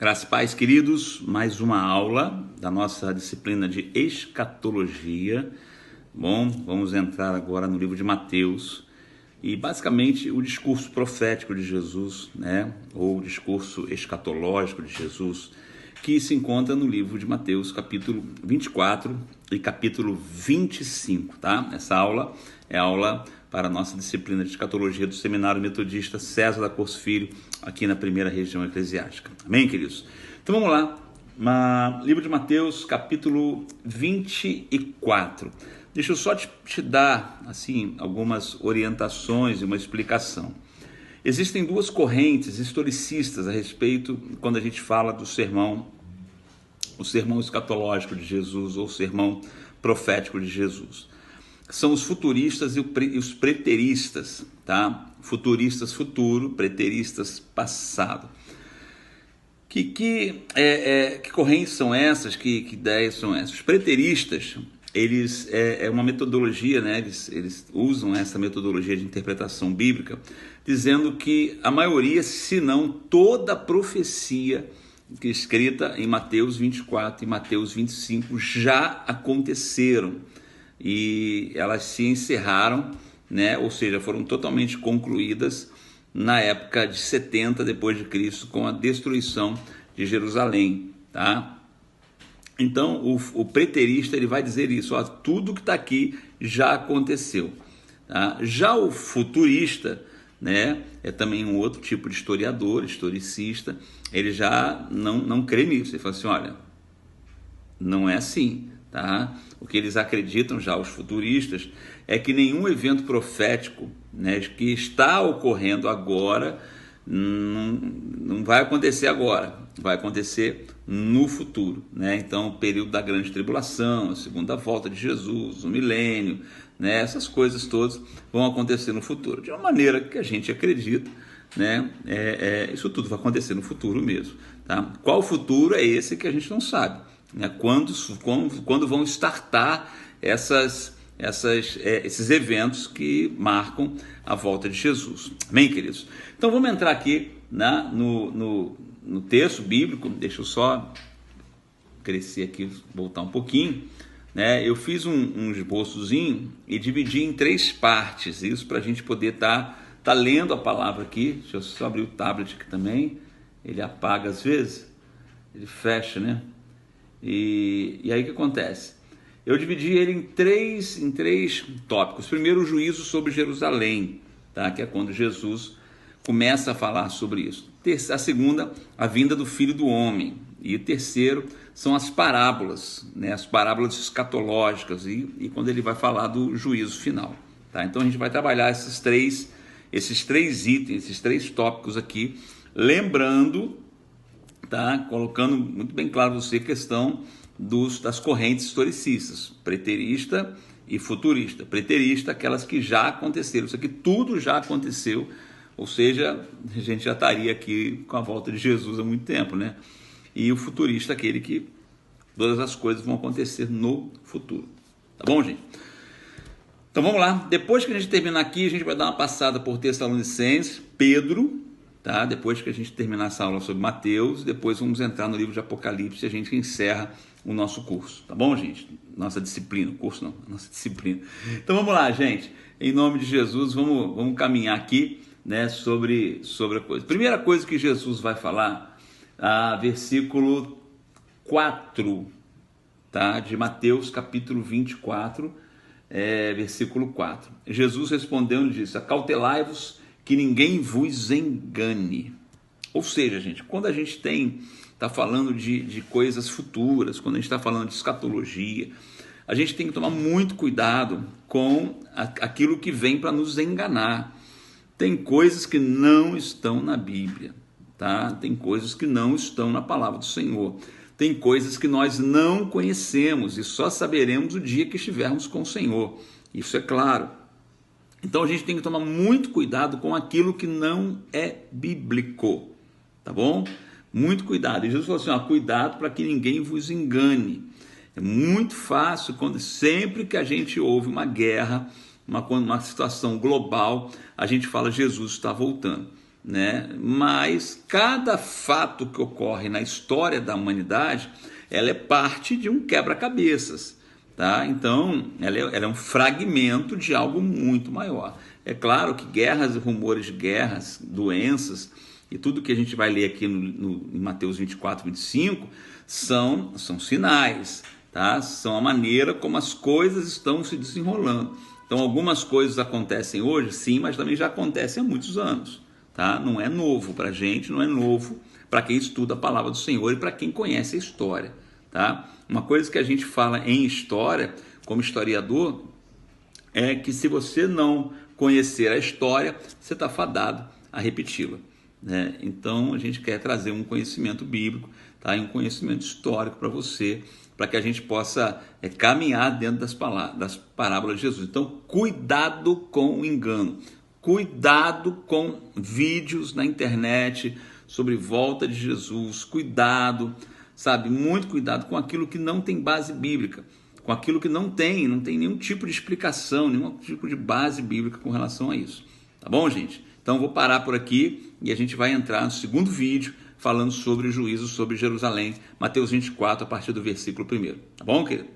Graças e paz, queridos, mais uma aula da nossa disciplina de escatologia. Bom, vamos entrar agora no livro de Mateus e basicamente o discurso profético de Jesus, né, ou o discurso escatológico de Jesus, que se encontra no livro de Mateus, capítulo 24 e capítulo 25, tá? Essa aula é aula para a nossa disciplina de escatologia do Seminário Metodista César da Corso Filho, aqui na primeira região eclesiástica. Amém, queridos? Então vamos lá, livro de Mateus, capítulo 24. Deixa eu só te dar, assim, algumas orientações e uma explicação. Existem duas correntes historicistas a respeito, quando a gente fala do sermão, o sermão escatológico de Jesus ou o sermão profético de Jesus. São os futuristas e os preteristas, tá? Futuristas, futuro, preteristas, passado. Que correntes são essas? Que ideias são essas? Os preteristas, eles é uma metodologia, né? Eles usam essa metodologia de interpretação bíblica, dizendo que a maioria, se não toda a profecia escrita em Mateus 24 e Mateus 25 já aconteceram e elas se encerraram, né? Ou seja, foram totalmente concluídas na época de 70 depois de Cristo, com a destruição de Jerusalém, tá? Então o preterista ele vai dizer isso, ó, tudo que está aqui já aconteceu, tá? Já o futurista, né, é também um outro tipo de historiador, historicista, ele já não crê nisso, ele fala assim, olha, não é assim, tá? O que eles acreditam, já os futuristas, é que nenhum evento profético, né, que está ocorrendo agora não vai acontecer agora, vai acontecer no futuro, né? Então, o período da grande tribulação, a segunda volta de Jesus, o milênio, né? Essas coisas todas vão acontecer no futuro, de uma maneira que a gente acredita, né? Isso tudo vai acontecer no futuro mesmo, tá? Qual futuro é esse que a gente não sabe, né? Quando vão startar esses eventos que marcam a volta de Jesus. Amém, queridos? Então vamos entrar aqui, né, no texto bíblico. Deixa eu só crescer aqui, voltar um pouquinho, né? Eu fiz um esboçozinho e dividi em 3 partes, isso para a gente poder tá lendo a palavra aqui. Deixa eu só abrir o tablet aqui também, ele apaga às vezes, ele fecha, né? E aí o que acontece? Eu dividi ele em três tópicos. Primeiro, o juízo sobre Jerusalém, tá? Que é quando Jesus começa a falar sobre isso. A segunda, a vinda do Filho do Homem. E o terceiro são as parábolas, né? As parábolas escatológicas e quando ele vai falar do juízo final, tá? Então a gente vai trabalhar esses três itens, esses 3 tópicos aqui, lembrando, tá? Colocando muito bem claro você a questão das correntes historicistas, preterista e futurista. Preterista, aquelas que já aconteceram, isso aqui tudo já aconteceu, ou seja, a gente já estaria aqui com a volta de Jesus há muito tempo, né? E o futurista, aquele que todas as coisas vão acontecer no futuro, tá bom, gente? Então vamos lá, depois que a gente terminar aqui, a gente vai dar uma passada por Tessalonicenses, Pedro, tá? Depois que a gente terminar essa aula sobre Mateus, depois vamos entrar no livro de Apocalipse e a gente encerra o nosso curso, tá bom, gente? Nossa disciplina, curso não, nossa disciplina. Então vamos lá, gente, em nome de Jesus, vamos caminhar aqui, né, sobre a coisa. Primeira coisa que Jesus vai falar, versículo 4, tá? De Mateus capítulo 24, versículo 4. Jesus respondeu e disse, acautelai-vos que ninguém vos engane. Ou seja, gente, quando a gente está falando de coisas futuras, quando a gente está falando de escatologia, a gente tem que tomar muito cuidado com aquilo que vem para nos enganar. Tem coisas que não estão na Bíblia, tá? Tem coisas que não estão na palavra do Senhor. Tem coisas que nós não conhecemos e só saberemos o dia que estivermos com o Senhor. Isso é claro. Então a gente tem que tomar muito cuidado com aquilo que não é bíblico, tá bom? Muito cuidado. E Jesus falou assim, cuidado para que ninguém vos engane. É muito fácil, sempre que a gente ouve uma guerra, uma situação global, a gente fala Jesus está voltando. né? Mas cada fato que ocorre na história da humanidade, ela é parte de um quebra-cabeças, tá? Então, ela é um fragmento de algo muito maior. É claro que guerras e rumores de guerras, doenças e tudo que a gente vai ler aqui em Mateus 24, 25 são sinais, tá? São a maneira como as coisas estão se desenrolando. Então, algumas coisas acontecem hoje, sim, mas também já acontecem há muitos anos. Tá? Não é novo para a gente, não é novo para quem estuda a palavra do Senhor e para quem conhece a história. Tá? Uma coisa que a gente fala em história, como historiador, é que se você não conhecer a história, você está fadado a repeti-la. Né? Então, a gente quer trazer um conhecimento bíblico, tá? E um conhecimento histórico para você, para que a gente possa caminhar dentro das parábolas de Jesus. Então, cuidado com o engano. Cuidado com vídeos na internet sobre volta de Jesus, cuidado, sabe, muito cuidado com aquilo que não tem base bíblica, com aquilo que não tem nenhum tipo de explicação, nenhum tipo de base bíblica com relação a isso, tá bom, gente? Então vou parar por aqui e a gente vai entrar no segundo vídeo falando sobre o juízo sobre Jerusalém, Mateus 24, a partir do versículo 1, tá bom, querido?